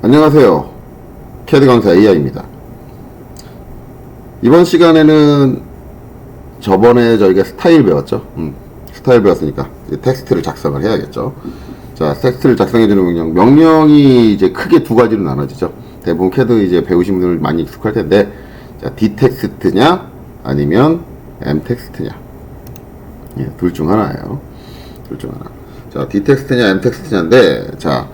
안녕하세요. 캐드 강사 AI입니다. 이번 시간에는 저번에 저희가 스타일 배웠죠. 스타일 배웠으니까 이제 텍스트를 작성을 해야겠죠. 자, 텍스트를 작성해주는 명령이 이제 크게 두 가지로 나눠지죠. 대부분 캐드 이제 배우신 분들 많이 익숙할 텐데, 자, D텍스트냐 아니면 M텍스트냐, 예, 둘 중 하나예요. 둘 중 하나. 자, D텍스트냐 M텍스트냐인데, 자,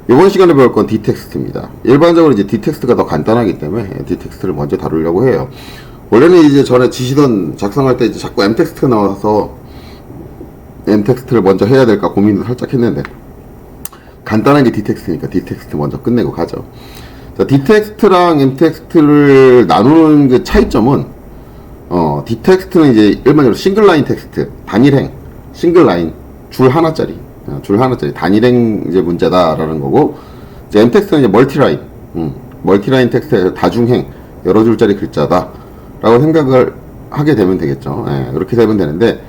이번 시간에 배울 건 D텍스트입니다. 일반적으로 이제 D텍스트가 더 간단하기 때문에 D텍스트를 먼저 다루려고 해요. 원래는 이제 전에 지시던 작성할 때 이제 자꾸 M텍스트가 나와서 M텍스트를 먼저 해야 될까 고민도 살짝 했는데, 간단한 게 D텍스트니까 D텍스트 먼저 끝내고 가죠. 자, D텍스트랑 M텍스트를 나누는 그 차이점은, D텍스트는 이제 일반적으로 싱글라인 텍스트, 단일행, 싱글라인, 줄 하나짜리 단일행 이제 문제다라는 거고, 이제 M텍스트는 이제 멀티라인 텍스트에서 다중행, 여러 줄짜리 글자다라고 생각을 하게 되면 되겠죠. 예, 그렇게 되면 되는데,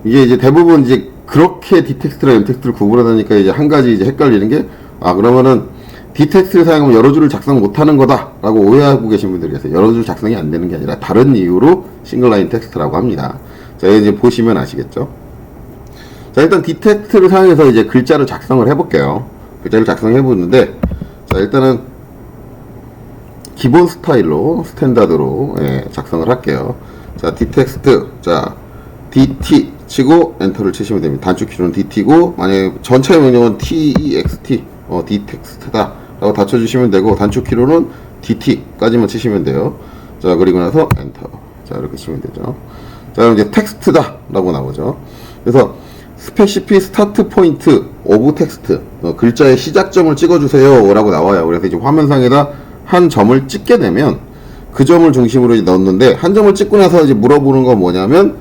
이게 이제 대부분 이제 그렇게 D텍스트랑 M텍스트를 구분하다니까 이제 한 가지 이제 헷갈리는 게, 그러면은 D텍스트를 사용하면 여러 줄을 작성 못하는 거다라고 오해하고 계신 분들이 계세요. 여러 줄 작성이 안 되는 게 아니라 다른 이유로 싱글라인 텍스트라고 합니다. 자, 이제 보시면 아시겠죠? 자, 일단 D텍스트를 사용해서 이제 글자를 작성을 해볼게요. 글자를 작성해 보는데, 자, 일단은 기본 스타일로, 스탠다드로, 예, 작성을 할게요. 자, D텍스트, 자, DT 치고 엔터를 치시면 됩니다. 단축키로는 DT고, 만약에 전체 명령은 TEXT, D텍스트다 라고 닫혀주시면 되고, 단축키로는 DT까지만 치시면 돼요. 자, 그리고 나서 엔터. 자, 이렇게 치면 되죠. 자, 그럼 이제 텍스트다 라고 나오죠. 그래서 스페시피 스타트 포인트 오브 텍스트, 글자의 시작점을 찍어주세요 라고 나와요. 그래서 이제 화면상에다 한 점을 찍게 되면 그 점을 중심으로 이제 넣었는데, 한 점을 찍고 나서 이제 물어보는 건 뭐냐면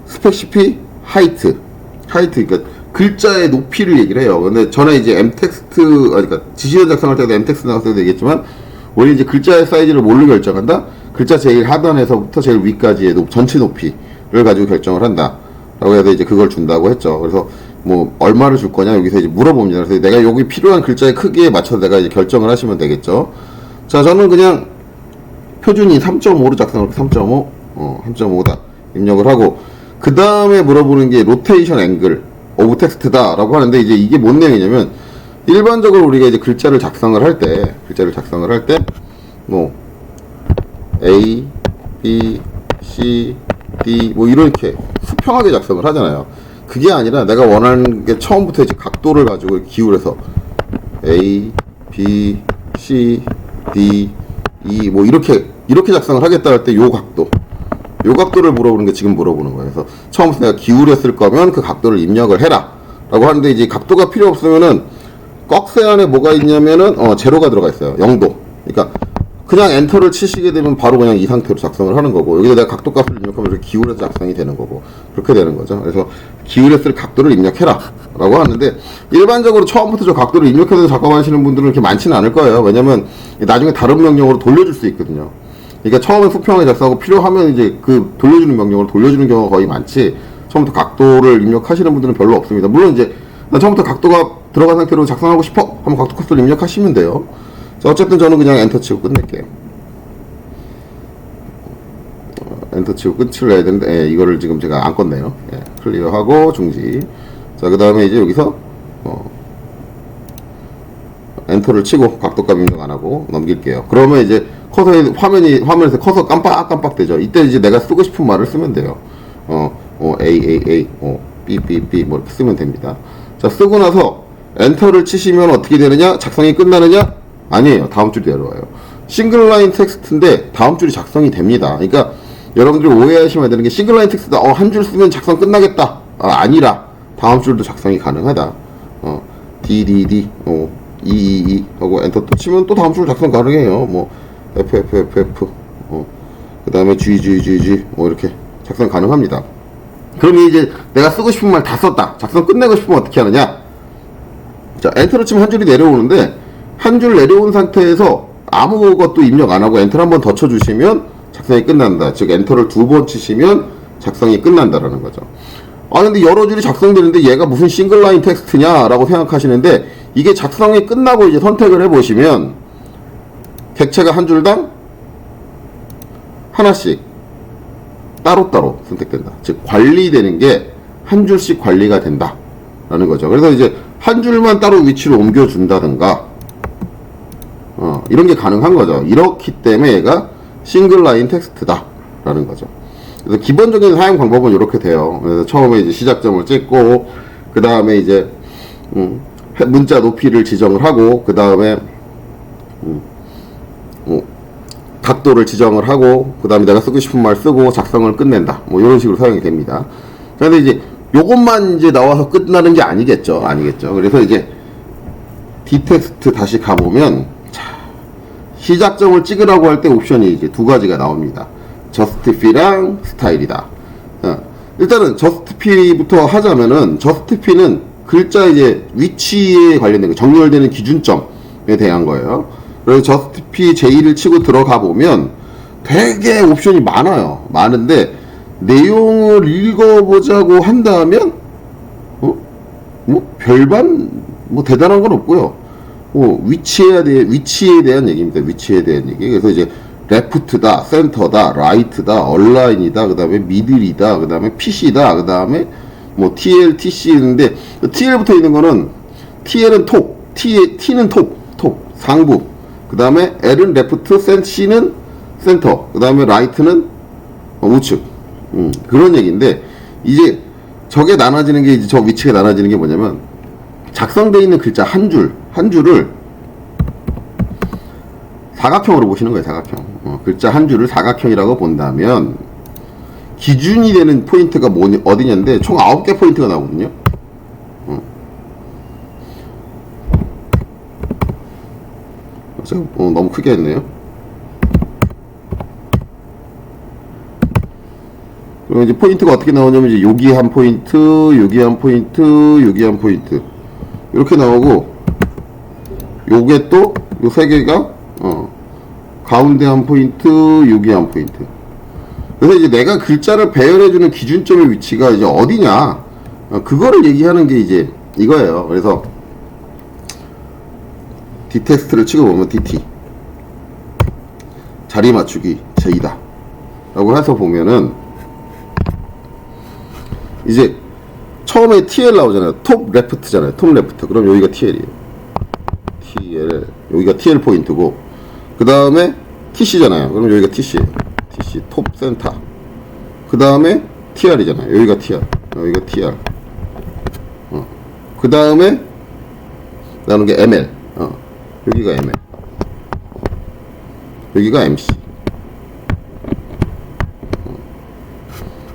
스페시피 하이트, 그러니까 글자의 높이를 얘기를 해요. 근데 전에 이제 M텍스트, 그러니까 지시어 작성할 때도 M텍스트 나왔을 때도 얘기했지만, 원래 이제 글자의 사이즈를 뭘로 결정한다? 글자 제일 하단에서부터 제일 위까지의 전체 높이를 가지고 결정을 한다 라고 해서 이제 그걸 준다고 했죠. 그래서 뭐 얼마를 줄 거냐 여기서 이제 물어봅니다. 그래서 내가 여기 필요한 글자의 크기에 맞춰서 내가 이제 결정을 하시면 되겠죠. 자, 저는 그냥 표준이 3.5로 작성을 3.5다 입력을 하고, 그 다음에 물어보는 게 로테이션 앵글 오브 텍스트다 라고 하는데, 이제 이게 뭔 내용이냐면, 일반적으로 우리가 이제 글자를 작성을 할 때 뭐 A, B, C, D 뭐 이렇게 수평하게 작성을 하잖아요. 그게 아니라 내가 원하는 게 처음부터 이제 각도를 가지고 기울여서 A, B, C, D, E 뭐 이렇게 작성을 하겠다 할 때 요 각도를 물어보는 게 지금 물어보는 거예요. 그래서 처음부터 내가 기울였을 거면 그 각도를 입력을 해라 라고 하는데, 이제 각도가 필요 없으면은 꺽쇠 안에 뭐가 있냐면은 제로가 들어가 있어요. 0도. 그러니까 그냥 엔터를 치시게 되면 바로 그냥 이 상태로 작성을 하는 거고, 여기다 내가 각도 값을 입력하면 이렇게 기울여서 작성이 되는 거고, 그렇게 되는 거죠. 그래서 기울였을 각도를 입력해라 라고 하는데, 일반적으로 처음부터 저 각도를 입력해서 작업하시는 분들은 그렇게 많지는 않을 거예요. 왜냐면 나중에 다른 명령으로 돌려줄 수 있거든요. 그러니까 처음에 수평하게 작성하고 필요하면 이제 그 돌려주는 명령으로 돌려주는 경우가 거의 많지, 처음부터 각도를 입력하시는 분들은 별로 없습니다. 물론 이제 나 처음부터 각도가 들어간 상태로 작성하고 싶어 하면 각도 값을 입력하시면 돼요. 자, 어쨌든 저는 그냥 엔터 치고 끝낼게요. 엔터 치고 끝을 내야 되는데, 예, 이거를 지금 제가 안 껐네요. 예, 클리어하고 중지. 자, 그 다음에 이제 여기서 엔터를 치고 각도값 입력 안 하고 넘길게요. 그러면 이제 화면에서 커서 깜빡깜빡 되죠. 이때 이제 내가 쓰고 싶은 말을 쓰면 돼요. A, B 뭐 이렇게 쓰면 됩니다. 자, 쓰고 나서 엔터를 치시면 어떻게 되느냐? 작성이 끝나느냐? 아니에요. 다음 줄이 내려와요. 싱글라인 텍스트인데 다음 줄이 작성이 됩니다. 그러니까 여러분들이 오해하시면 되는 게, 싱글라인 텍스트다, 한 줄 쓰면 작성 끝나겠다, 아니라 다음 줄도 작성이 가능하다. DDD, EEE 하고 엔터 또 치면 또 다음 줄 작성 가능해요. 뭐 FFFF, 그 다음에 GGGG 뭐 이렇게 작성 가능합니다. 그러면 이제 내가 쓰고 싶은 말 다 썼다, 작성 끝내고 싶으면 어떻게 하느냐? 자, 엔터를 치면 한 줄이 내려오는데, 한 줄 내려온 상태에서 아무것도 입력 안 하고 엔터를 한 번 더 쳐주시면 작성이 끝난다. 즉 엔터를 2번 치시면 작성이 끝난다라는 거죠. 근데 여러 줄이 작성되는데 얘가 무슨 싱글라인 텍스트냐 라고 생각하시는데, 이게 작성이 끝나고 이제 선택을 해보시면 객체가 한 줄당 하나씩 따로따로 선택된다. 즉 관리되는 게 한 줄씩 관리가 된다 라는 거죠. 그래서 이제 한 줄만 따로 위치로 옮겨준다든가 이런 게 가능한 거죠. 이렇기 때문에 얘가 싱글 라인 텍스트다 라는 거죠. 그래서 기본적인 사용 방법은 이렇게 돼요. 그래서 처음에 이제 시작점을 찍고 그 다음에 이제 문자 높이를 지정을 하고 그 다음에 각도를 지정을 하고 그 다음에 내가 쓰고 싶은 말 쓰고 작성을 끝낸다. 뭐 이런 식으로 사용이 됩니다. 그런데 이제 요것만 이제 나와서 끝나는 게 아니겠죠. 그래서 이제 디텍스트 다시 가보면 시작점을 찍으라고 할 때 옵션이 이제 두 가지가 나옵니다. 저스티피랑 스타일이다. 일단은 저스티피부터 하자면은 저스티피는 글자 이제 위치에 관련된 거, 정렬되는 기준점에 대한 거예요. 그래서 저스티피 제2를 치고 들어가 보면 되게 옵션이 많아요. 많은데 내용을 읽어보자고 한다면 뭐 별반 뭐 대단한 건 없고요. 위치에 대한 얘기입니다. 위치에 대한 얘기. 그래서 이제 레프트다, 센터다, 라이트다, 얼라인이다, 그 다음에 미들이다, 그 다음에 PC다, 그 다음에 뭐 TL, TC인데 TL 붙어 있는 거는 TL은 톱, T는 톱, 상부. 그 다음에 L은 레프트, C는 센터, 그 다음에 라이트는 우측. 그런 얘기인데 이제 저게 나눠지는 게 이제 저 위치가 나눠지는 게 뭐냐면 작성되어 있는 글자 한 줄을 사각형으로 보시는 거예요. 사각형. 글자 한 줄을 사각형이라고 본다면 기준이 되는 포인트가 어디냐인데 총 9개 포인트가 나오거든요. 너무 크게 했네요. 그리고 이제 포인트가 어떻게 나오냐면 이제 여기 한 포인트, 여기 한 포인트, 여기 한 포인트 이렇게 나오고 요게 또 요 세 개가 가운데 한 포인트, 여기 한 포인트. 그래서 이제 내가 글자를 배열해주는 기준점의 위치가 이제 어디냐, 그거를 얘기하는 게 이제 이거예요. 그래서 디텍스트를 치고 보면 DT 자리 맞추기 제2다 라고 해서 보면은 이제 처음에 TL 나오잖아요. 톱 레프트잖아요. 톱 레프트. 그럼 여기가 TL이에요. TL. 여기가 TL 포인트고, 그 다음에 TC잖아요. 그럼 여기가 TC예요. TC 톱 센터. 그 다음에 TR이잖아요. 여기가 TR. 여기가 TR. 그 다음에 나오는 게 ML. 여기가 ML. 여기가 MC.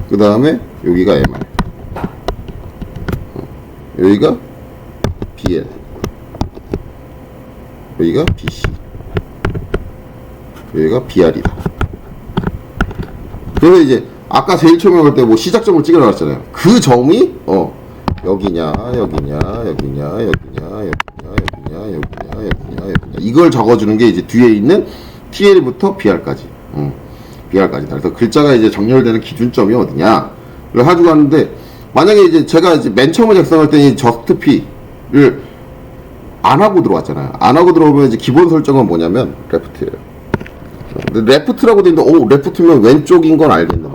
그 다음에 여기가 MR. 여기가 BL. 여기가 BC. 여기가 BR이다. 그래서 이제 아까 제일 처음에 할 때 뭐 시작점을 찍으라고 했잖아요. 그 점이 여기냐, 여기냐, 여기냐, 여기냐, 여기냐, 여기냐, 여기냐, 여기냐, 이걸 적어주는 게 이제 뒤에 있는 TL부터 BR까지. BR까지다. 그래서 글자가 이제 정렬되는 기준점이 어디냐를 가지고 왔는데, 만약에 이제 제가 이제 맨 처음에 작성할 때 이 저스트피를 안 하고 들어왔잖아요. 안 하고 들어오면 이제 기본 설정은 뭐냐면 레프트예요. 근데 레프트라고 돼 있는데, 레프트면 왼쪽인 건 알겠는데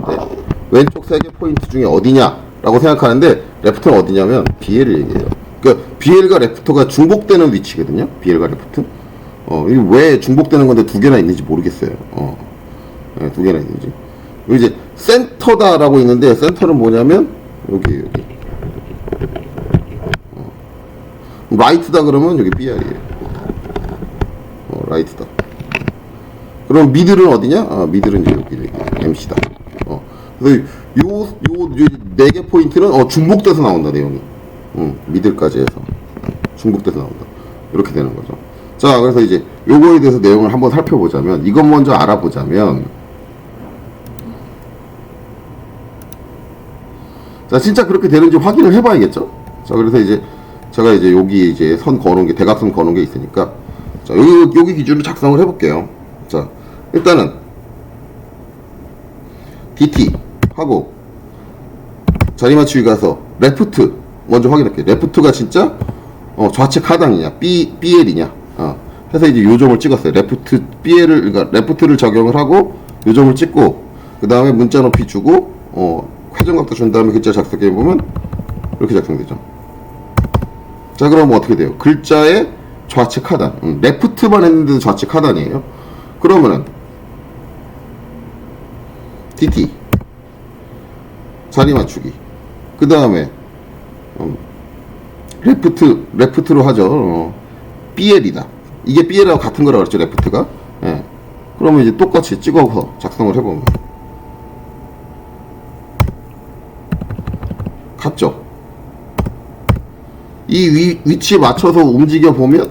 왼쪽 세 개 포인트 중에 어디냐라고 생각하는데, 레프트는 어디냐면 BL을 얘기해요. 그러니까 BL과 레프트가 중복되는 위치거든요. BL과 레프트. 이게 왜 중복되는 건데 두 개나 있는지 모르겠어요. 네, 두 개나 있는지. 여기 이제 센터다라고 있는데, 센터는 뭐냐면 여기. 라이트다 그러면 여기 BR이에요. 라이트다. 그럼 미들은 어디냐? 미들은 이제 여기 MC다. 그래서 요 네 개 포인트는 중복돼서 나온다, 내용이. 미들까지 해서 중복돼서 나온다. 이렇게 되는 거죠. 자, 그래서 이제 요거에 대해서 내용을 한번 살펴보자면, 이것 먼저 알아보자면, 자, 진짜 그렇게 되는지 확인을 해봐야겠죠? 자, 그래서 이제 제가 이제 여기 이제 선 거는 게, 대각선 거는 게 있으니까, 자, 여기 기준으로 작성을 해볼게요. 자, 일단은 DT 하고 자리 맞추기 가서 레프트 먼저 확인할게요. 레프트가 진짜 좌측 하단이냐, BL이냐, 해서 이제 요점을 찍었어요. 레프트, BL을, 그러니까 레프트를 적용을 하고, 요점을 찍고, 그 다음에 문자 높이 주고, 회전각도 준 다음에 글자 작성해보면, 이렇게 작성되죠. 자, 그럼 어떻게 돼요? 글자의 좌측 하단. 레프트만 했는데도 좌측 하단이에요. 그러면은, DT. 자리 맞추기. 그 다음에, 레프트로 하죠. BL이다. 이게 BL하고 같은 거라고 그랬죠, 레프트가. 예. 그러면 이제 똑같이 찍어서 작성을 해보면. 같죠? 이 위치에 맞춰서 움직여 보면,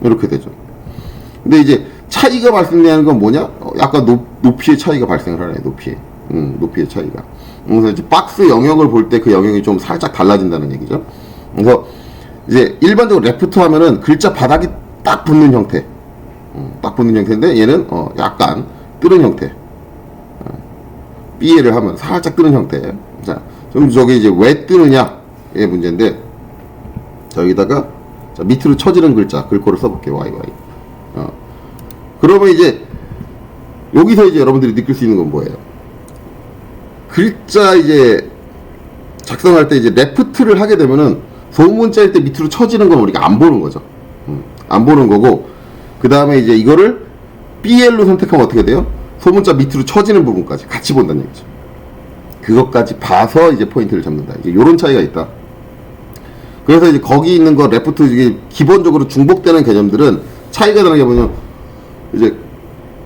이렇게 되죠. 근데 이제 차이가 발생되는 건 뭐냐? 약간 높이의 차이가 발생을 하네, 높이의 차이가. 그래서 이제 박스 영역을 볼 때 그 영역이 좀 살짝 달라진다는 얘기죠. 그래서 이제 일반적으로 레프트 하면은 글자 바닥이 딱 붙는 형태. 딱 붙는 형태인데 얘는 약간 뜨는 형태. BL을 하면 살짝 뜨는 형태. 자, 좀 저게 이제 왜 뜨느냐의 문제인데, 자, 여기다가 자, 밑으로 쳐지는 글자, 글꼴을 써볼게요. YY. 그러면 이제 여기서 이제 여러분들이 느낄 수 있는 건 뭐예요? 글자 이제 작성할 때 이제 레프트를 하게 되면은 소문자일 때 밑으로 쳐지는 건 우리가 안 보는 거죠. 안 보는 거고, 그 다음에 이제 이거를 BL로 선택하면 어떻게 돼요? 소문자 밑으로 쳐지는 부분까지 같이 본다는 얘기죠. 그것까지 봐서 이제 포인트를 잡는다. 이제 요런 차이가 있다. 그래서 이제 거기 있는 거 레프트 이게 기본적으로 중복되는 개념들은 차이가 나는 게 뭐냐면 이제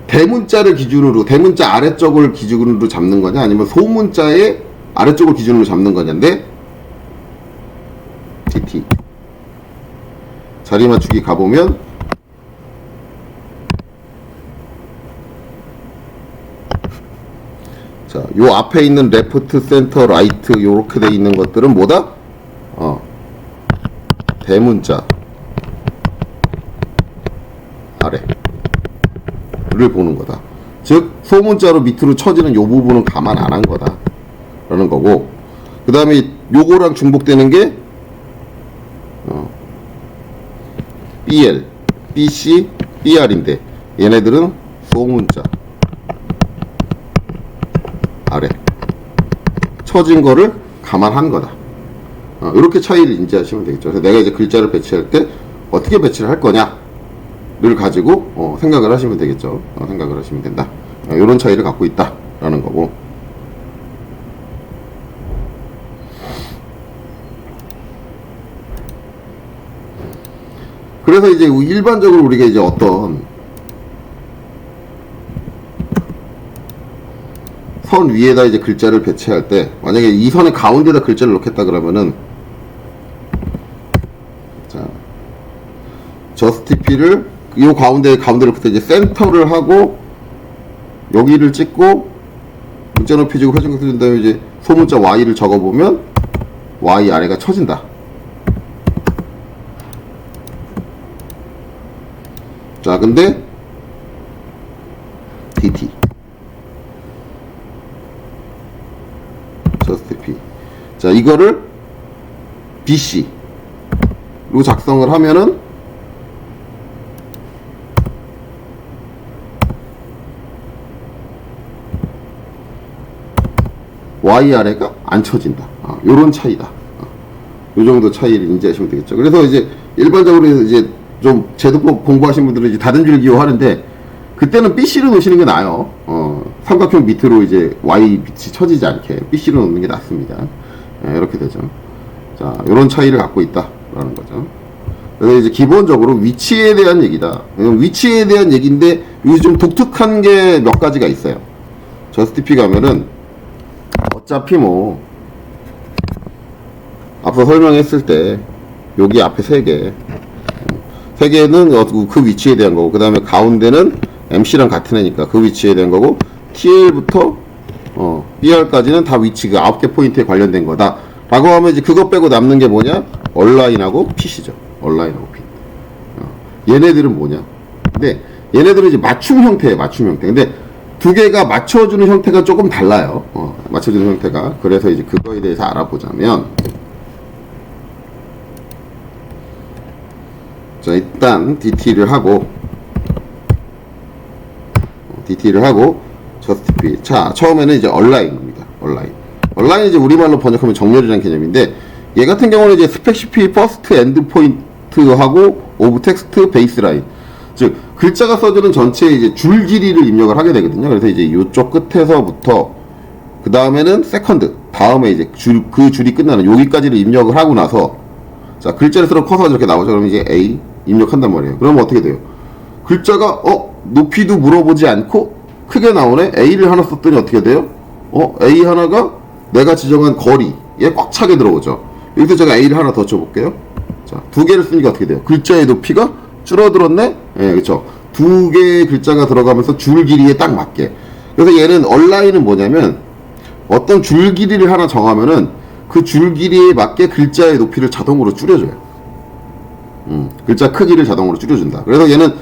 대문자를 기준으로 대문자 아래쪽을 기준으로 잡는 거냐 아니면 소문자의 아래쪽을 기준으로 잡는 거냐인데 DT 자리 맞추기 가보면 자, 요 앞에 있는 레프트, 센터, 라이트 요렇게 돼 있는 것들은 뭐다? 대문자 아래를 보는 거다. 즉 소문자로 밑으로 쳐지는 요 부분은 감안 안 한 거다 라는 거고, 그 다음에 요거랑 중복되는 게 BL, BC, BR인데 얘네들은 소문자 아래 쳐진 거를 감안한 거다. 이렇게 차이를 인지하시면 되겠죠. 그래서 내가 이제 글자를 배치할 때 어떻게 배치를 할 거냐를 가지고 생각을 하시면 되겠죠. 생각을 하시면 된다. 이런 차이를 갖고 있다라는 거고. 그래서 이제 일반적으로 우리가 이제 어떤 선 위에다 이제 글자를 배치할 때 만약에 이 선의 가운데다 글자를 넣겠다 그러면은 자 저스티피를 요 가운데를 붙여 이제 센터를 하고 여기를 찍고 문자 높이 주고 회전각 준 다음에 이제 소문자 Y를 적어보면 Y 아래가 쳐진다. 자 근데 DT 저스티피 자 이거를 BC로 작성을 하면은 Y 아래가 안 쳐진다. 요런 차이다. 요 정도 차이를 인지하시면 되겠죠. 그래서 이제 일반적으로 이제 좀 제도법 공부하신 분들은 이제 다른 줄 기호하는데 그때는 BC로 놓으시는 게 나아요. 삼각형 밑으로 이제 Y 빛이 쳐지지 않게 BC로 놓는 게 낫습니다. 이렇게 되죠. 자, 요런 차이를 갖고 있다라는 거죠. 그래서 이제 기본적으로 위치에 대한 얘기다. 위치에 대한 얘기인데 여기 좀 독특한 게 몇 가지가 있어요. 저스티피 가면은 어차피 뭐 앞서 설명했을 때 여기 앞에 세 개는 그 위치에 대한 거고, 그 다음에 가운데는 MC랑 같은 애니까 그 위치에 대한 거고, TL부터 BR까지는 다 위치가 9개 포인트에 관련된 거다 라고 하면 이제 그거 빼고 남는 게 뭐냐? 얼라인하고 핏이죠. 얼라인하고 핏. 얘네들은 뭐냐? 근데 얘네들은 이제 맞춤 형태예요. 맞춤 형태. 근데 두 개가 맞춰주는 형태가 조금 달라요. 맞춰주는 형태가. 그래서 이제 그거에 대해서 알아보자면 자, 일단 DT를 하고 저스티피. 자, 처음에는 이제 얼라인입니다. 얼라인 이제 우리말로 번역하면 정렬이라는 개념인데, 얘 같은 경우는 이제 스페시피 퍼스트 엔드 포인트하고 오브 텍스트 베이스라인. 즉, 글자가 써지는 전체에 이제 줄 길이를 입력을 하게 되거든요. 그래서 이제 이쪽 끝에서부터, 그 다음에는 세컨드, 다음에 이제 그 줄이 끝나는 여기까지를 입력을 하고 나서, 자, 글자를 쓰러 커서가 이렇게 나오죠. 그러면 이제 A 입력한단 말이에요. 그러면 어떻게 돼요? 글자가, 높이도 물어보지 않고 크게 나오네? A를 하나 썼더니 어떻게 돼요? A 하나가 내가 지정한 거리에 꽉 차게 들어오죠. 여기서 제가 A를 하나 더 쳐볼게요. 자, 두 개를 쓰니까 어떻게 돼요? 글자의 높이가 줄어들었네? 예, 그쵸. 두 개의 글자가 들어가면서 줄 길이에 딱 맞게. 그래서 얘는 얼라인은 뭐냐면, 어떤 줄 길이를 하나 정하면은 그 줄 길이에 맞게 글자의 높이를 자동으로 줄여줘요. 글자 크기를 자동으로 줄여준다. 그래서 얘는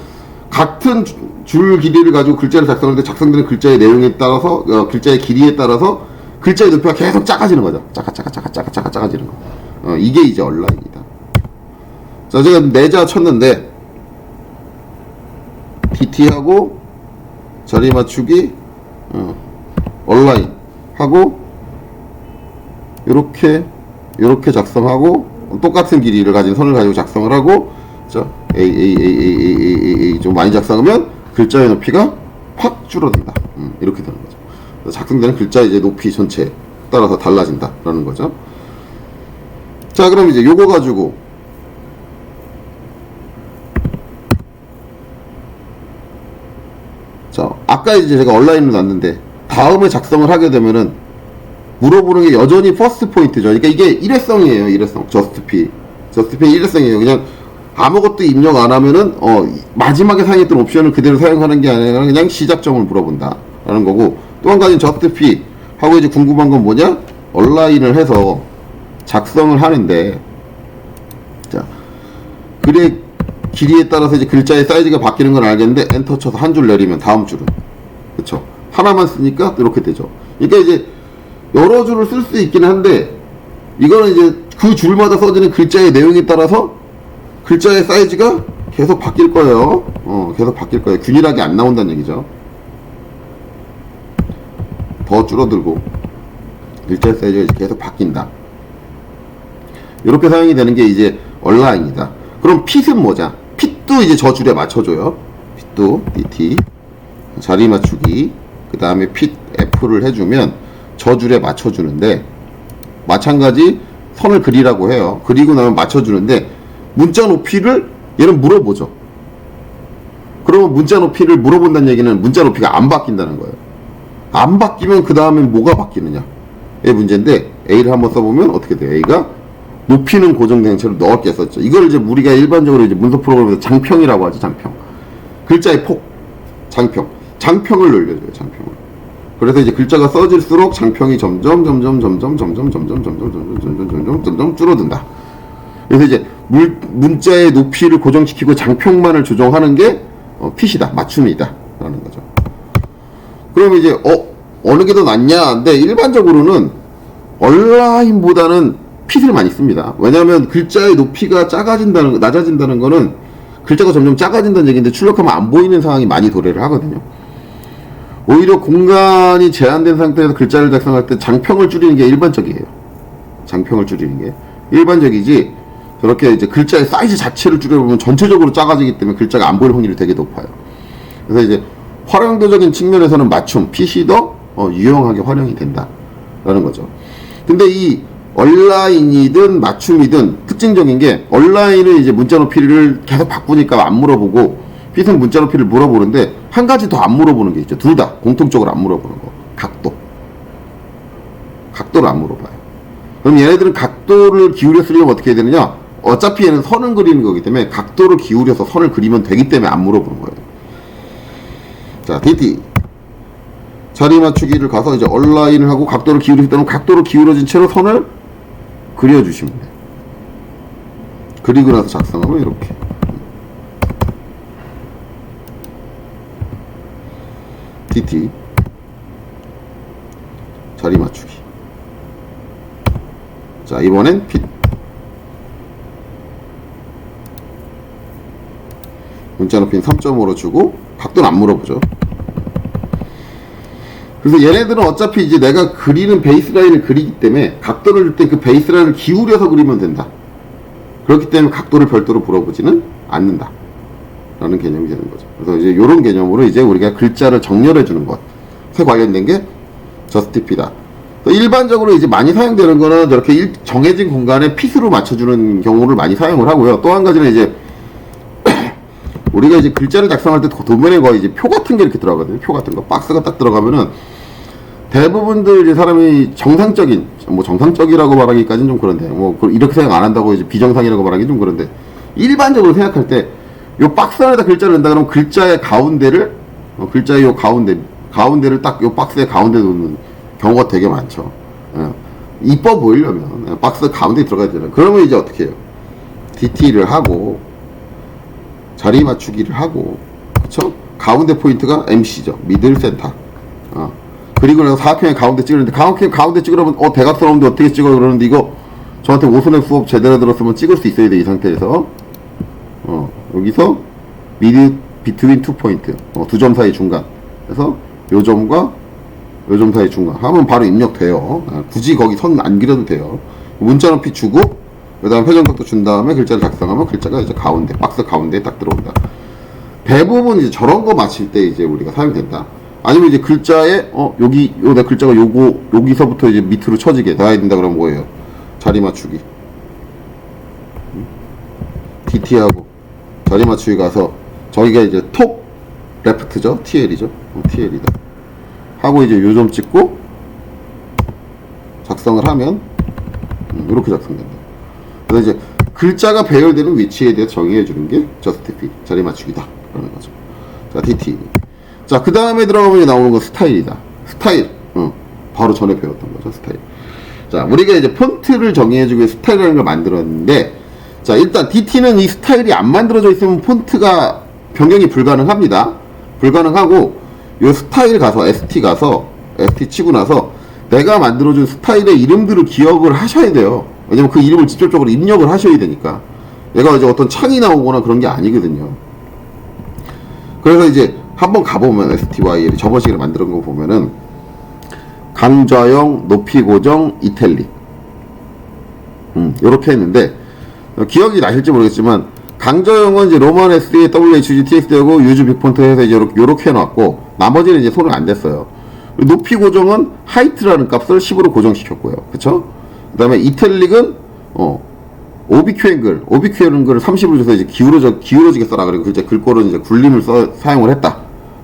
같은 줄 길이를 가지고 글자를 작성할 때 작성되는 글자의 내용에 따라서, 글자의 길이에 따라서 글자의 높이가 계속 작아지는 거죠. 작아지는 거. 이게 이제 얼라인이다. 자, 제가 내자 쳤는데, DT하고, 자리 맞추기, 얼라인 하고, 요렇게 작성하고, 똑같은 길이를 가진 선을 가지고 작성을 하고, 자, A 좀 많이 작성하면 글자의 높이가 확 줄어든다. 이렇게 되는 거죠. 작성되는 글자의 이제 높이 전체에 따라서 달라진다라는 거죠. 자, 그럼 이제 요거 가지고 자, 아까 이제 제가 온라인으로 놨는데 다음에 작성을 하게 되면은 물어보는 게 여전히 퍼스트 포인트죠. 그러니까 이게 일회성이에요. 일회성. 저스트피 일회성이에요. 그냥 아무것도 입력 안 하면은 마지막에 사용했던 옵션을 그대로 사용하는 게 아니라 그냥 시작점을 물어본다 라는 거고, 또 한 가지는 저스트피 하고 이제 궁금한 건 뭐냐? 얼라인을 해서 작성을 하는데, 자, 글의 길이에 따라서 이제 글자의 사이즈가 바뀌는 건 알겠는데, 엔터 쳐서 한 줄 내리면 다음 줄은, 그쵸? 하나만 쓰니까 이렇게 되죠. 그러니까 이제 여러 줄을 쓸 수 있긴 한데, 이거는 이제 그 줄마다 써지는 글자의 내용에 따라서 글자의 사이즈가 계속 바뀔 거예요. 계속 바뀔 거예요. 균일하게 안 나온다는 얘기죠. 더 줄어들고 글자의 사이즈가 계속 바뀐다. 이렇게 사용이 되는 게 이제 얼라인이다. 그럼 핏은 뭐냐? 핏도 이제 저 줄에 맞춰줘요. 핏도 DT 자리 맞추기, 그 다음에 핏 F를 해주면 저 줄에 맞춰주는데, 마찬가지 선을 그리라고 해요. 그리고 나면 맞춰주는데 문자 높이를 얘는 물어보죠. 그러면 문자 높이를 물어본다는 얘기는 문자 높이가 안 바뀐다는 거예요. 안 바뀌면 그 다음에 뭐가 바뀌느냐 의 문제인데, A를 한번 써보면 어떻게 돼요? A가 높이는 고정된 채로 넓게 썼죠. 이걸 이제 우리가 일반적으로 이제 문서 프로그램에서 장평이라고 하죠. 장평. 글자의 폭. 장평을 늘려줘요. 장평을. 그래서 이제 글자가 써질수록 장평이 점점 줄어든다. 그래서 이제 문자의 높이를 고정시키고 장평만을 조정하는 게 핏이다, 맞춤이다 라는 거죠. 그럼 이제 어느 게 더 낫냐? 근데 일반적으로는 얼라인보다는 핏을 많이 씁니다. 왜냐하면 글자의 높이가 낮아진다는 거는 글자가 점점 작아진다는 얘기인데, 출력하면 안 보이는 상황이 많이 도래를 하거든요. 오히려 공간이 제한된 상태에서 글자를 작성할 때 장평을 줄이는 게 일반적이에요. 장평을 줄이는 게 일반적이지, 저렇게 이제 글자의 사이즈 자체를 줄여보면 전체적으로 작아지기 때문에 글자가 안 보일 확률이 되게 높아요. 그래서 이제 활용도적인 측면에서는 맞춤, 핏이 더 유용하게 활용이 된다라는 거죠. 근데 이 얼라인이든 맞춤이든 특징적인 게, 얼라인은 이제 문자 높이를 계속 바꾸니까 안 물어보고, 핏은 문자 높이를 물어보는데 한 가지 더 안 물어보는 게 있죠. 둘 다 공통적으로 안 물어보는 거. 각도를 안 물어봐요. 그럼 얘네들은 각도를 기울여 쓰려면 어떻게 해야 되느냐? 어차피 얘는 선을 그리는 거기 때문에 각도를 기울여서 선을 그리면 되기 때문에 안 물어보는 거예요. 자, DT 자리 맞추기를 가서 이제 얼라인을 하고 각도를 기울이시다면 각도를 기울어진 채로 선을 그려주시면 돼요. 그리고 나서 작성하면 이렇게. DT 자리 맞추기. 자, 이번엔 핏. 문자 높이는 3.5로 주고 각도는 안 물어보죠. 그래서 얘네들은 어차피 이제 내가 그리는 베이스라인을 그리기 때문에 각도를 줄 때 그 베이스라인을 기울여서 그리면 된다. 그렇기 때문에 각도를 별도로 물어보지는 않는다. 라는 개념이 되는 거죠. 그래서 이제 이런 개념으로 이제 우리가 글자를 정렬해 주는 것에 관련된 게 저스티피다. 일반적으로 이제 많이 사용되는 거는 저렇게 정해진 공간에 핏으로 맞춰주는 경우를 많이 사용을 하고요. 또 한 가지는 이제 우리가 이제 글자를 작성할 때 도면에 거의 이제 표 같은 게 이렇게 들어가거든요. 표 같은 거. 박스가 딱 들어가면은 대부분들 이제 사람이 정상적인, 뭐 정상적이라고 말하기까지는 좀 그런데, 뭐 이렇게 생각 안 한다고 이제 비정상이라고 말하기 좀 그런데, 일반적으로 생각할 때 요 박스 안에다 글자를 넣는다 그러면 글자의 가운데를, 글자의 요 가운데를 딱 요 박스의 가운데 놓는 경우가 되게 많죠. 이뻐 보이려면 박스 가운데에 들어가야 되잖아요. 그러면 이제 어떻게 해요? DT를 하고 자리 맞추기를 하고, 그쵸? 가운데 포인트가 MC죠. 미들 센터. 그리고 나서 사각형의 가운데 찍으는데, 가운데 찍으려면 대각선인데 어떻게 찍어 그러는데, 이거 저한테 오선의 수업 제대로 들었으면 찍을 수 있어야 돼. 이 상태에서 여기서 미드 비트윈 투 포인트, 두 점 사이 중간. 그래서 요 점과 요 점 사이 중간 하면 바로 입력돼요. 굳이 거기 선 안 그려도 돼요. 문자 높이 주고 그 다음 회전각도 준 다음에 글자를 작성하면 글자가 이제 가운데, 박스 가운데에 딱 들어온다. 대부분 이제 저런 거 맞힐 때 이제 우리가 사용된다. 아니면 이제 글자에 내 글자가 여기서부터 이제 밑으로 쳐지게 나야 된다 그러면 뭐예요? 자리 맞추기. DT하고 자리 맞추기 가서 저기가 이제 톱 레프트죠? TL이죠? TL이다. 하고 이제 요점 찍고 작성을 하면 이렇게 작성된다. 그래서 이제 글자가 배열되는 위치에 대해서 정의해 주는 게 저스티피, 자리 맞추기다 라는 거죠. 자, DT. 자, 그 다음에 들어가면 나오는 건 스타일이다. 스타일. 바로 전에 배웠던 거죠, 스타일. 자, 우리가 이제 폰트를 정의해주기 위해 스타일이라는 걸 만들었는데, 자, 일단 DT는 이 스타일이 안 만들어져 있으면 폰트가 변경이 불가능합니다. 불가능하고, 요 스타일 가서, ST 가서, ST 치고 나서, 내가 만들어준 스타일의 이름들을 기억을 하셔야 돼요. 왜냐면 그 이름을 직접적으로 입력을 하셔야 되니까. 얘가 이제 어떤 창이 나오거나 그런 게 아니거든요. 그래서 이제 한번 가보면 STYL 저번 시간에 만든 거 보면은 강좌형, 높이 고정, 이탈릭 요렇게 했는데 기억이 나실지 모르겠지만 강좌형은 이제 로만 S에 WHG TX하고 유즈 빅폰트 해서 이제 요렇게 해놨고 나머지는 이제 손을 안 댔어요. 높이 고정은 하이트라는 값을 10으로 고정시켰고요. 그쵸? 그 다음에 이탈릭은 OBQ 앵글을 30을 줘서 이제 기울어지게 써라. 그리고 이제 글꼴은 이제 굴림을 사용을 했다.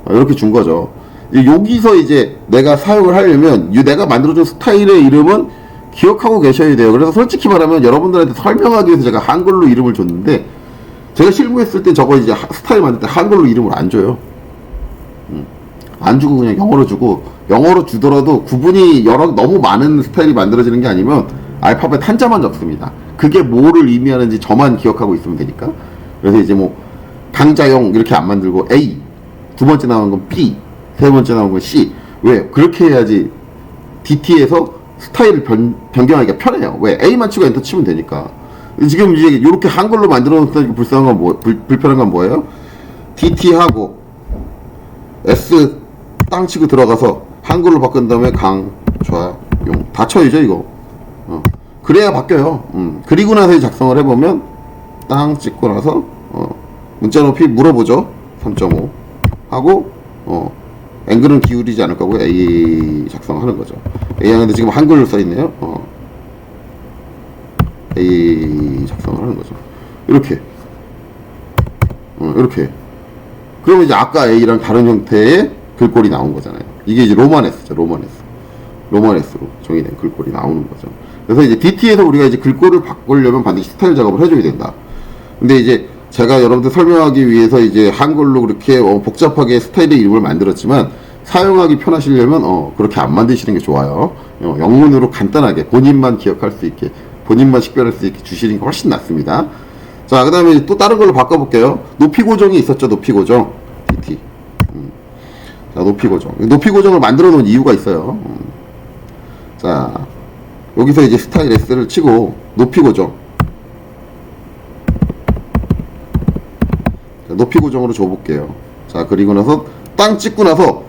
이렇게 준 거죠. 여기서 이제 내가 사용을 하려면 내가 만들어준 스타일의 이름은 기억하고 계셔야 돼요. 그래서 솔직히 말하면 여러분들한테 설명하기 위해서 제가 한글로 이름을 줬는데 제가 실무했을 때 저거 이제 스타일 만들 때 한글로 이름을 안 줘요. 안 주고 그냥 영어로 주고, 영어로 주더라도 구분이 너무 많은 스타일이 만들어지는 게 아니면 알파벳 한자만 적습니다. 그게 뭐를 의미하는지 저만 기억하고 있으면 되니까. 그래서 이제 뭐 강자형 이렇게 안 만들고 A, 두 번째 나오는 건 B, 세 번째 나오는 건 C. 왜? 그렇게 해야지 DT에서 스타일을 변경하기가 편해요. 왜? A만 치고 엔터 치면 되니까. 지금 이제 이렇게 한글로 만들어 놓으니까 불편한 건 뭐예요? DT하고 S 땅 치고 들어가서 한글로 바꾼 다음에 강, 좌, 용 다 쳐야죠 이거. 그래야 바뀌어요. 그리고 나서 작성을 해보면 땅 찍고 나서 문자 높이 물어보죠. 3.5 하고 앵글은 기울이지 않을 거고요. A 작성하는 거죠. A 하는데 지금 한글로 써있네요. A 작성을 하는 거죠. 이렇게 이렇게. 그러면 이제 아까 A랑 다른 형태의 글꼴이 나온 거잖아요. 이게 이제 로만 S죠. 로만 S로 정의된 글꼴이 나오는 거죠. 그래서 이제 DT에서 우리가 이제 글꼴을 바꾸려면 반드시 스타일 작업을 해줘야 된다. 근데 이제 제가 여러분들 설명하기 위해서 이제 한글로 그렇게 복잡하게 스타일의 이름을 만들었지만 사용하기 편하시려면 그렇게 안 만드시는 게 좋아요. 영문으로 간단하게 본인만 기억할 수 있게, 본인만 식별할 수 있게 주시는 게 훨씬 낫습니다. 자, 그 다음에 또 다른 걸로 바꿔볼게요. 높이 고정이 있었죠. 높이 고정. DT. 자, 높이 고정. 높이 고정을 만들어 놓은 이유가 있어요. 자, 여기서 이제 스타일 S를 치고 높이 고정. 자, 높이 고정으로 줘볼게요. 자, 그리고 나서 땅 찍고 나서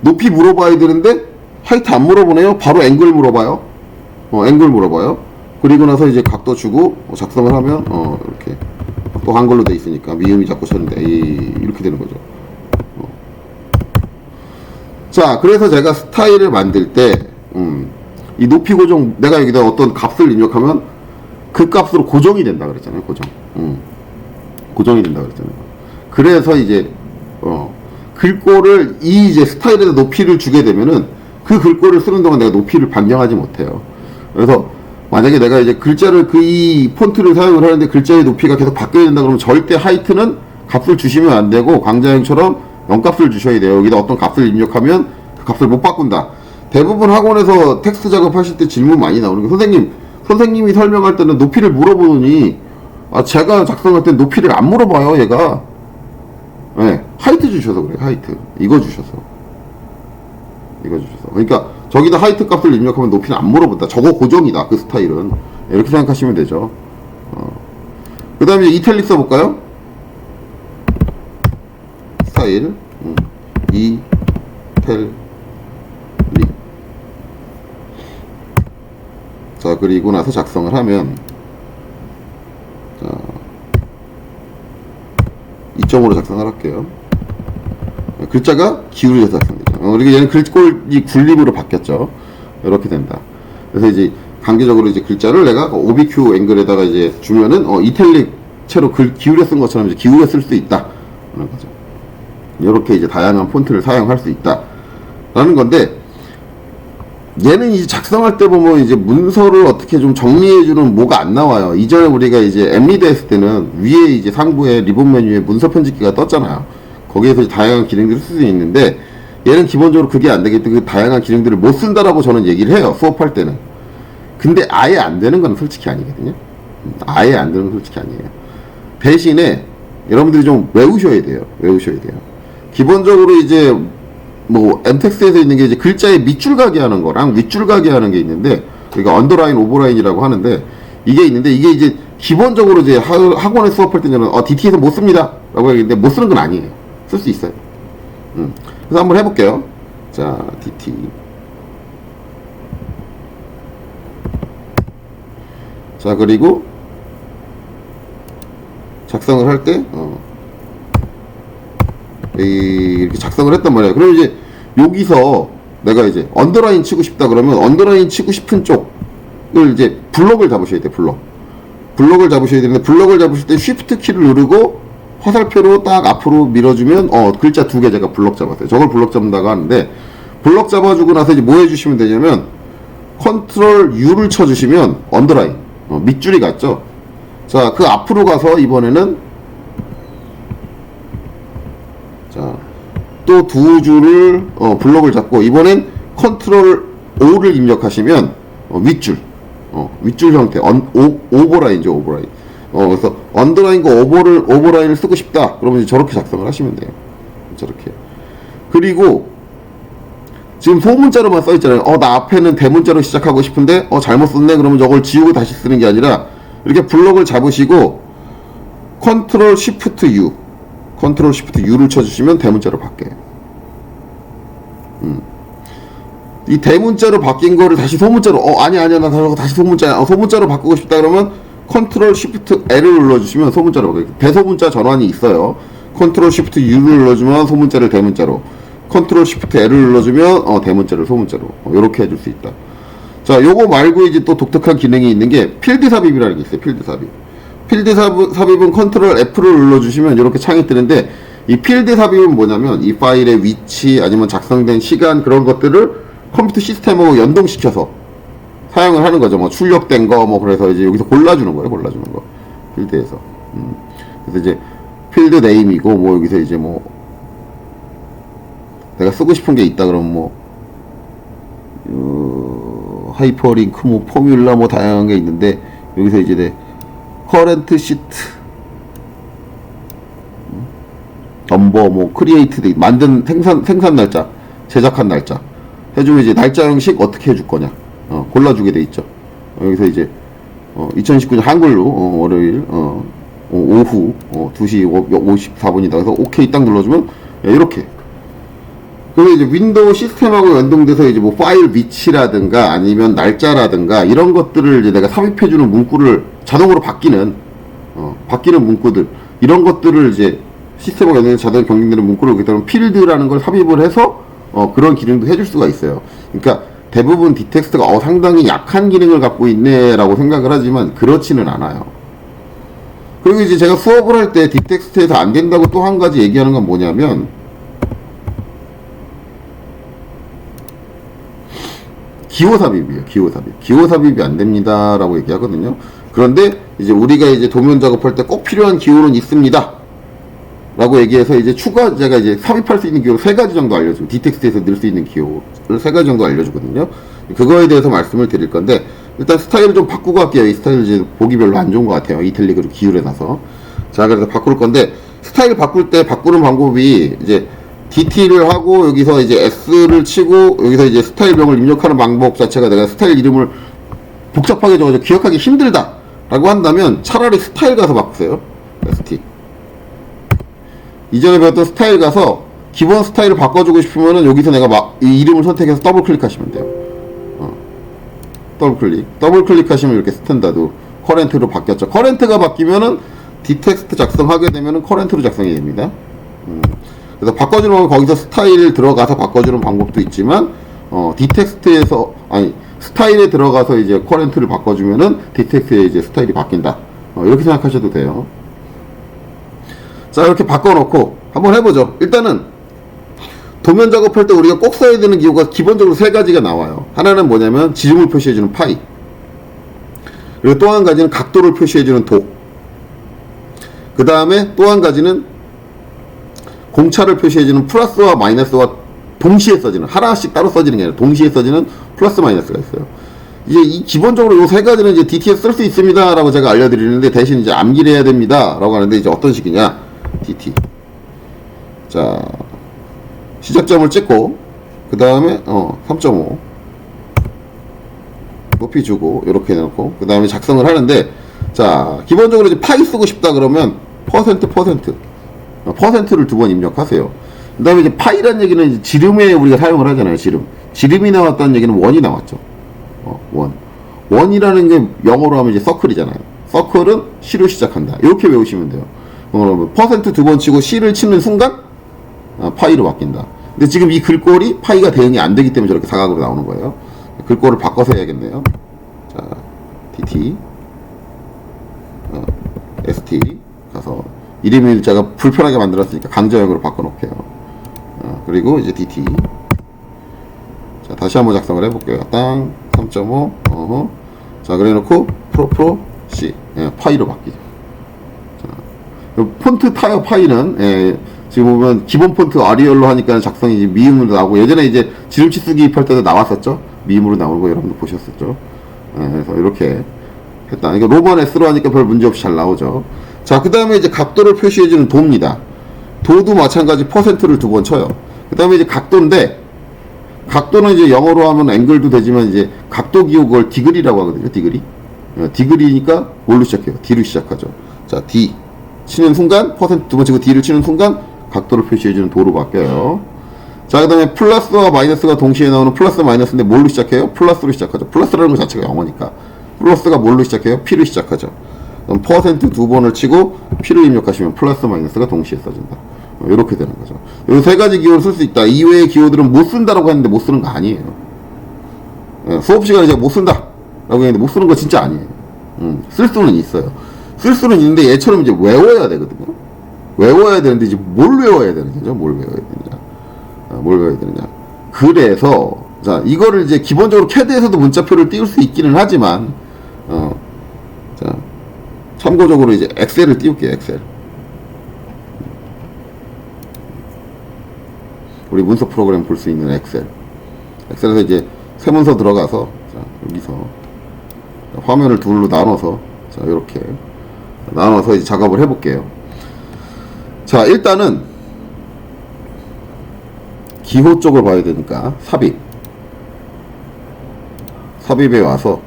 높이 물어봐야 되는데 하이트 안 물어보네요. 바로 앵글 물어봐요. 앵글 물어봐요. 그리고 나서 이제 각도 주고 작성을 하면 이렇게 또 한글로 돼 있으니까 미음이 자꾸 서는데 이렇게 되는 거죠. 자, 그래서 제가 스타일을 만들 때 이 높이 고정, 내가 여기다 어떤 값을 입력하면 그 값으로 고정이 된다 그랬잖아요. 고정이 된다 그랬잖아요. 그래서 이제 글꼴을 이제 스타일에다 높이를 주게 되면은 그 글꼴을 쓰는 동안 내가 높이를 변경하지 못해요. 그래서 만약에 내가 이제 글자를 이 폰트를 사용을 하는데 글자의 높이가 계속 바뀌어야 된다 그러면 절대 하이트는 값을 주시면 안 되고 강좌형처럼 0값을 주셔야 돼요. 여기다 어떤 값을 입력하면 그 값을 못 바꾼다. 대부분 학원에서 텍스트 작업하실 때 질문 많이 나오는 게 선생님이 설명할 때는 높이를 물어보더니 제가 작성할 때 높이를 안 물어봐요. 얘가 하이트 주셔서 그래요. 하이트 이거 주셔서 그러니까 저기다 하이트 값을 입력하면 높이는 안 물어본다. 저거 고정이다. 그 스타일은 이렇게 생각하시면 되죠. 그 다음에 이탈릭 써볼까요? 스타일 이탈릭. 자, 그리고 나서 작성을 하면 자, 2점으로 작성을 할게요. 글자가 기울여서 작성되죠. 그리고 얘는 글꼴이 굴림으로 바뀌었죠. 이렇게 된다. 그래서 이제 단계적으로 이제 글자를 내가 OBQ 앵글에다가 이제 주면은 이탈릭 채로 기울여 쓴 것처럼 이제 기울여 쓸 수 있다. 그런 거죠. 이렇게 이제 다양한 폰트를 사용할 수 있다. 라는 건데, 얘는 이제 작성할 때 보면 이제 문서를 어떻게 좀 정리해주는 뭐가 안 나와요. 이전에 우리가 이제 엠리드 했을 때는 위에 이제 상부에 리본 메뉴에 문서 편집기가 떴잖아요. 거기에서 다양한 기능들을 쓸 수 있는데, 얘는 기본적으로 그게 안 되기 때문에 그 다양한 기능들을 못 쓴다라고 저는 얘기를 해요. 수업할 때는. 근데 아예 안 되는 건 솔직히 아니거든요. 아예 안 되는 건 솔직히 아니에요. 대신에 여러분들이 좀 외우셔야 돼요. 기본적으로 이제 뭐 엠텍스트에서 있는 게 이제 글자에 밑줄 가게 하는 거랑 윗줄 가게 하는 게 있는데, 그러니까 언더라인, 오버라인이라고 하는데, 이게 있는데, 이게 이제 기본적으로 이제 학원에 수업할 때는 DT에서 못 씁니다 라고 하는데 못 쓰는 건 아니에요. 쓸 수 있어요. 그래서 한번 해볼게요. 자, DT. 자, 그리고 작성을 할 때 이렇게 작성을 했단 말이에요. 그럼 이제 여기서 내가 이제 언더라인 치고 싶다 그러면 언더라인 치고 싶은 쪽을 이제 블럭을 잡으셔야 돼요. 블럭을 잡으셔야 되는데, 블럭을 잡으실 때 쉬프트 키를 누르고 화살표로 딱 앞으로 밀어주면 글자 두 개 제가 블럭 잡았어요. 저걸 블럭 잡는다고 하는데, 블럭 잡아주고 나서 이제 뭐 해주시면 되냐면 컨트롤 U를 쳐주시면 언더라인 밑줄이 갔죠. 자, 그 앞으로 가서 이번에는 자, 또 두 줄을 블럭을 잡고 이번엔 컨트롤 O를 입력하시면 윗줄 형태 오버라인이죠. 오버라인. 그래서 언더라인과 오버라인을 쓰고 싶다 그러면 이제 저렇게 작성을 하시면 돼요. 저렇게. 그리고 지금 소문자로만 써 있잖아요. 나 앞에는 대문자로 시작하고 싶은데 잘못 썼네 그러면 저걸 지우고 다시 쓰는 게 아니라 이렇게 블럭을 잡으시고 컨트롤 시프트 U를 쳐주시면 대문자로 바뀌어요. 이 대문자로 바뀐 거를 다시 소문자로 아니야 나 다시 소문자로 바꾸고 싶다 그러면 컨트롤 시프트 L을 눌러주시면 소문자로 바뀌어요. 대소문자 전환이 있어요. 컨트롤 시프트 U를 눌러주면 소문자를 대문자로, 컨트롤 시프트 L을 눌러주면 대문자를 소문자로 이렇게 해줄 수 있다. 자, 요거 말고 이제 또 독특한 기능이 있는 게 필드 삽입이라는 게 있어요. 필드 삽입은 컨트롤 F를 눌러주시면 이렇게 창이 뜨는데, 이 필드 삽입은 뭐냐면 이 파일의 위치 아니면 작성된 시간 그런 것들을 컴퓨터 시스템하고 연동시켜서 사용을 하는 거죠. 뭐 출력된 거 그래서 이제 여기서 골라주는 거예요. 필드에서. 그래서 이제 필드 네임이고 여기서 이제 내가 쓰고 싶은 게 있다 그러면 하이퍼링크 포뮬라 다양한 게 있는데, 여기서 이제 커런트 시트 넘버 크리에이트 만든 생산 날짜, 제작한 날짜 해주면 이제 날짜 형식 어떻게 해줄 거냐 골라주게 돼 있죠. 여기서 이제 2019년 한글로 월요일 오후 2시 54분이다. 그래서 오케이 딱 눌러주면 이렇게. 그리고 이제 윈도우 시스템하고 연동돼서 이제 뭐 파일 위치라든가 아니면 날짜라든가 이런 것들을 이제 내가 삽입해주는 문구를 자동으로 바뀌는 문구들 이런 것들을 이제 시스템하고 연동해서 자동으로 경쟁되는 문구를 여기 따르면 필드라는 걸 삽입을 해서 그런 기능도 해줄 수가 있어요. 그러니까 대부분 디텍스트가 상당히 약한 기능을 갖고 있네라고 생각을 하지만 그렇지는 않아요. 그리고 이제 제가 수업을 할 때 디텍스트에서 안 된다고 또 한 가지 얘기하는 건 뭐냐면 기호 삽입이에요. 기호 삽입이 안 됩니다라고 얘기하거든요. 그런데 이제 우리가 이제 도면 작업할 때 꼭 필요한 기호는 있습니다. 라고 얘기해서 이제 제가 이제 삽입할 수 있는 기호를 3가지 정도 알려주고 디텍스트에서 넣을 수 있는 기호를 3가지 정도 알려주거든요. 그거에 대해서 말씀을 드릴 건데 일단 스타일을 좀 바꾸고 할게요. 이 스타일 이제 보기 별로 안 좋은 것 같아요. 이탈릭으로 기울여놔서. 자, 그래서 바꿀 건데 스타일 바꿀 때 바꾸는 방법이 이제 DT를 하고 여기서 이제 S를 치고 여기서 이제 스타일명을 입력하는 방법 자체가 내가 스타일 이름을 복잡하게 적어서 기억하기 힘들다 라고 한다면 차라리 스타일 가서 바꾸세요. ST. 이전에 배웠던 스타일 가서 기본 스타일을 바꿔주고 싶으면은 여기서 내가 이 이름을 선택해서 더블 클릭하시면 돼요. 더블 클릭하시면 이렇게 스탠다드 커렌트로 바뀌었죠. 커렌트가 바뀌면은 디텍스트 작성하게 되면은 커렌트로 작성이 됩니다. 그래서 바꿔주는 건 거기서 스타일 들어가서 바꿔주는 방법도 있지만 디텍스트에서 스타일에 들어가서 이제 커렌트를 바꿔주면은 디텍스트에 이제 스타일이 바뀐다. 이렇게 생각하셔도 돼요. 자, 이렇게 바꿔놓고 한번 해보죠. 일단은 도면 작업할 때 우리가 꼭 써야 되는 기호가 기본적으로 3가지가 나와요. 하나는 뭐냐면 지름을 표시해주는 파이, 그리고 또 한 가지는 각도를 표시해주는 도, 그 다음에 또 한 가지는 공차를 표시해주는 플러스와 마이너스와 동시에 써지는, 하나씩 따로 써지는 게 아니라 동시에 써지는 플러스 마이너스가 있어요. 이제 이 기본적으로 이 3가지는 이제 DT에서 쓸 수 있습니다 라고 제가 알려드리는데 대신 이제 암기를 해야 됩니다 라고 하는데 이제 어떤 식이냐. DT. 자, 시작점을 찍고 그 다음에 3.5 높이 주고 이렇게 해놓고 그 다음에 작성을 하는데, 자, 기본적으로 이제 파이 쓰고 싶다 그러면 퍼센트를 2번 입력하세요. 그 다음에 이제 파이란 얘기는 이제 지름에 우리가 사용을 하잖아요. 지름이 나왔다는 얘기는 원이 나왔죠. 원이라는 게 영어로 하면 이제 서클이잖아요. 서클은 C로 시작한다. 이렇게 외우시면 돼요. 그러면 퍼센트 2번 치고 C를 치는 순간 파이로 바뀐다. 근데 지금 이 글꼴이 파이가 대응이 안 되기 때문에 저렇게 사각으로 나오는 거예요. 글꼴을 바꿔서 해야겠네요. 자, DT, ST 가서 이름 일자가 불편하게 만들었으니까 강조형으로 바꿔놓을게요. 그리고 이제 DT. 자, 다시 한번 작성을 해볼게요. 땅 3.5 자, 그래놓고 프로 C 파이로 바뀌죠. 자, 폰트 타입 파이는 지금 보면 기본 폰트 아리얼로 하니까 작성이 이제 미음으로 나오고, 예전에 이제 지름치 쓰기 입할 때도 나왔었죠. 미음으로 나오는 거 여러분도 보셨었죠. 그래서 이렇게 했다. 이거 로만 S로 하니까 별 문제 없이 잘 나오죠. 자, 그 다음에 이제 각도를 표시해주는 도입니다. 도도 마찬가지 퍼센트를 2번 쳐요. 그 다음에 이제 각도인데, 각도는 이제 영어로 하면 앵글도 되지만 이제 각도 기호 그걸 디그리라고 하거든요. 디그리니까 뭘로 시작해요? D로 시작하죠. 자, D 치는 순간 퍼센트 2번 치고 D를 치는 순간 각도를 표시해주는 도로 바뀌어요. 자, 그 다음에 플러스와 마이너스가 동시에 나오는 플러스 마이너스인데 뭘로 시작해요? 플러스로 시작하죠. 플러스라는 것 자체가 영어니까 플러스가 뭘로 시작해요? P로 시작하죠. 그럼 퍼센트 2번을 치고 P를 입력하시면 플러스 마이너스가 동시에 써진다. 이렇게 되는 거죠. 이 3가지 기호를 쓸 수 있다. 이외의 기호들은 못 쓴다라고 했는데 못 쓰는 거 아니에요. 수업 시간에 제가 못 쓴다 라고 했는데 못 쓰는 거 진짜 아니에요. 쓸 수는 있어요. 쓸 수는 있는데 얘처럼 이제 외워야 되거든요. 외워야 되는데 이제 뭘 외워야 되는 거죠? 뭘 외워야 되느냐. 그래서 자, 이거를 이제 기본적으로 캐드에서도 문자표를 띄울 수 있기는 하지만 자, 참고적으로 이제 엑셀을 띄울게요. 우리 문서 프로그램 볼 수 있는 엑셀에서 이제 새 문서 들어가서, 자, 여기서 화면을 둘로 나눠서, 자, 이렇게 나눠서 이제 작업을 해볼게요. 자, 일단은 기호 쪽을 봐야 되니까 삽입에 와서,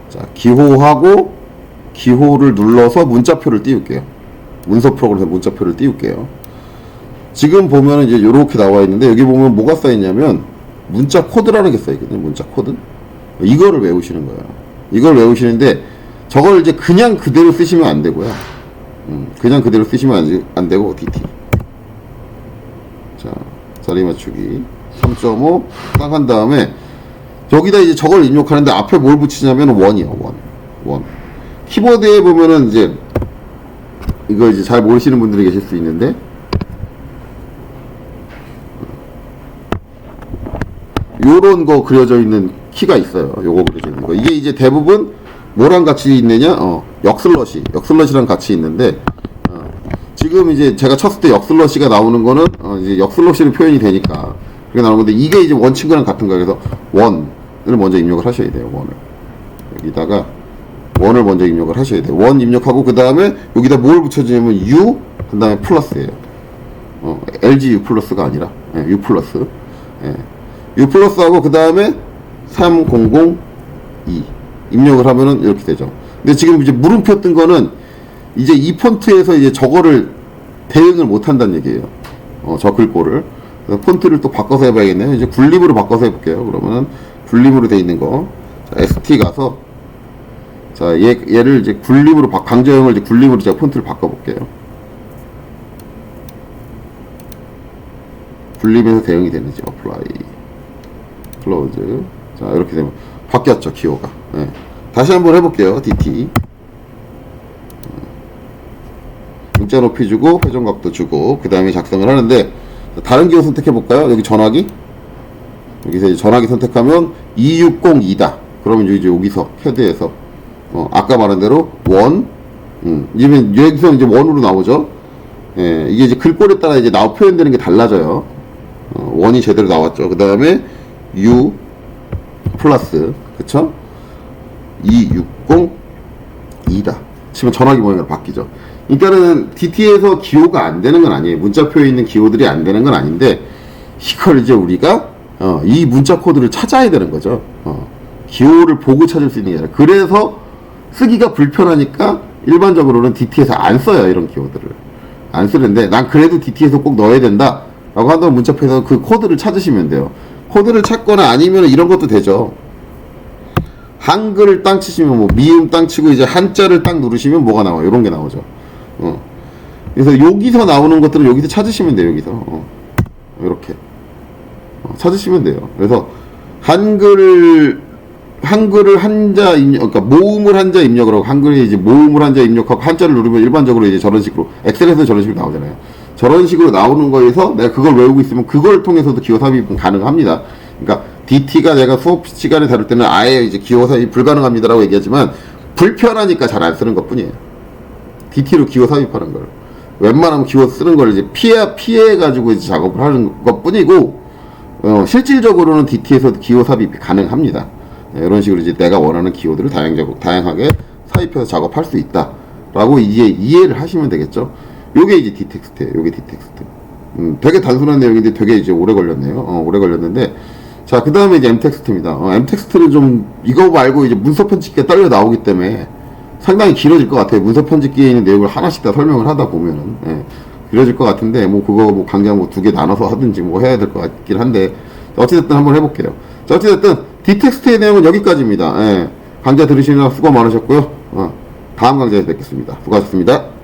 자, 기호하고 기호를 눌러서 문자표를 띄울게요. 문서 프로그램에서 문자표를 띄울게요. 지금 보면 이제 요렇게 나와 있는데, 여기 보면 뭐가 써있냐면 문자 코드라는 게 써있거든요. 문자 코드. 이거를 외우시는 거예요. 이걸 외우시는데, 저걸 이제 그냥 그대로 쓰시면 안 되고요. 그냥 그대로 쓰시면 안 되고, DT. 자, 자리 맞추기 3.5 딱 한 다음에, 여기다 이제 저걸 입력하는데 앞에 뭘 붙이냐면 원이요. 원. 키보드에 보면은 이제 이거 이제 잘 모르시는 분들이 계실 수 있는데, 요런 거 그려져 있는 키가 있어요. 요거 그려져 있는 거. 이게 이제 대부분 뭐랑 같이 있느냐? 역슬러시랑 같이 있는데, 지금 이제 제가 쳤을 때 역슬러시가 나오는 거는, 이제 역슬러시로 표현이 되니까 그게 나오는 건데, 이게 이제 원 친구랑 같은 거예요. 그래서 원을 먼저 입력을 하셔야 돼요. 원을. 여기다가 원을 먼저 입력을 하셔야 돼요. 원 입력하고, 그 다음에 여기다 뭘 붙여주냐면 U, 그 다음에 플러스예요. LG U 플러스가 아니라, U 플러스. U 플러스하고, 그 다음에 3002 입력을 하면은 이렇게 되죠. 근데 지금 이제 물음표 뜬 거는 이제 이 폰트에서 이제 저거를 대응을 못 한다는 얘기예요. 저 글꼴을. 그래서 폰트를 또 바꿔서 해봐야겠네요. 이제 굴림으로 바꿔서 해볼게요. 그러면은 굴림으로 돼 있는 거. 자, ST 가서, 자, 얘를 이제 굴림으로, 강조형을 이제 굴림으로 제가 폰트를 바꿔볼게요. 굴림에서 대응이 되는지, 어플라이, 클로즈. 자, 이렇게 되면 바뀌었죠, 기호가. 네. 다시 한번 해볼게요. DT. 문자 높이 주고, 회전각도 주고, 그 다음에 작성을 하는데, 다른 기호 선택해볼까요? 여기 전화기. 여기서 이제 전화기 선택하면 2602다. 그러면 이제 여기서, 캐드에서, 아까 말한 대로 원, 여기서 이제 원으로 나오죠. 예, 이게 이제 글꼴에 따라 이제 표현되는 게 달라져요. 원이 제대로 나왔죠. 그 다음에 U 플러스, 그쵸? 2602다. 치면 전화기 모양으로 바뀌죠. 그러니까는 DT에서 기호가 안 되는 건 아니에요. 문자표에 있는 기호들이 안 되는 건 아닌데, 이걸 이제 우리가, 이 문자 코드를 찾아야 되는 거죠. 기호를 보고 찾을 수 있는 게 아니라. 그래서 쓰기가 불편하니까 일반적으로는 DT에서 안 써요. 이런 기호들을. 안 쓰는데, 난 그래도 DT에서 꼭 넣어야 된다. 라고 한다면 문자표에서 그 코드를 찾으시면 돼요. 코드를 찾거나 아니면 이런 것도 되죠. 한글을 땅 치시면 뭐 미음 땅 치고 이제 한자를 딱 누르시면 뭐가 나와요. 이런 게 나오죠. 그래서 여기서 나오는 것들은 여기서 찾으시면 돼요. 여기서 이렇게 찾으시면 돼요. 그래서 한글을 한자 입력, 그러니까 모음을 한자 입력을 하고, 한글에 이제 모음을 한자 입력하고 한자를 누르면 일반적으로 이제 저런 식으로, 엑셀에서 저런 식으로 나오잖아요. 저런 식으로 나오는 거에서 내가 그걸 외우고 있으면 그걸 통해서도 기호 삽입은 가능합니다. 그러니까 DT가 내가 수업 시간에 다룰 때는 아예 이제 기호 삽입 불가능합니다라고 얘기하지만, 불편하니까 잘 안 쓰는 것 뿐이에요. DT로 기호 삽입하는 걸. 웬만하면 기호 쓰는 걸 이제 피해가지고 이제 작업을 하는 것 뿐이고, 실질적으로는 DT에서도 기호 삽입이 가능합니다. 이런 식으로 이제 내가 원하는 기호들을 다양하게 삽입해서 작업할 수 있다. 라고 이제 이해를 하시면 되겠죠. 요게 이제 D텍스트예요. 요게 D텍스트. 되게 단순한 내용인데 되게 이제 오래 걸렸네요. 오래 걸렸는데. 자, 그 다음에 이제 M텍스트입니다. M텍스트는 좀, 이거 말고 이제 문서 편집기가 딸려 나오기 때문에 상당히 길어질 것 같아요. 문서 편집기에 있는 내용을 하나씩 다 설명을 하다 보면은. 길어질 것 같은데, 뭐, 그거 뭐, 강좌 뭐, 2개 나눠서 하든지 뭐 해야 될 것 같긴 한데, 어찌됐든 한번 해볼게요. 자, 어찌됐든, D텍스트의 내용은 여기까지입니다. 강좌 들으시느라 수고 많으셨고요. 다음 강좌에서 뵙겠습니다. 수고하셨습니다.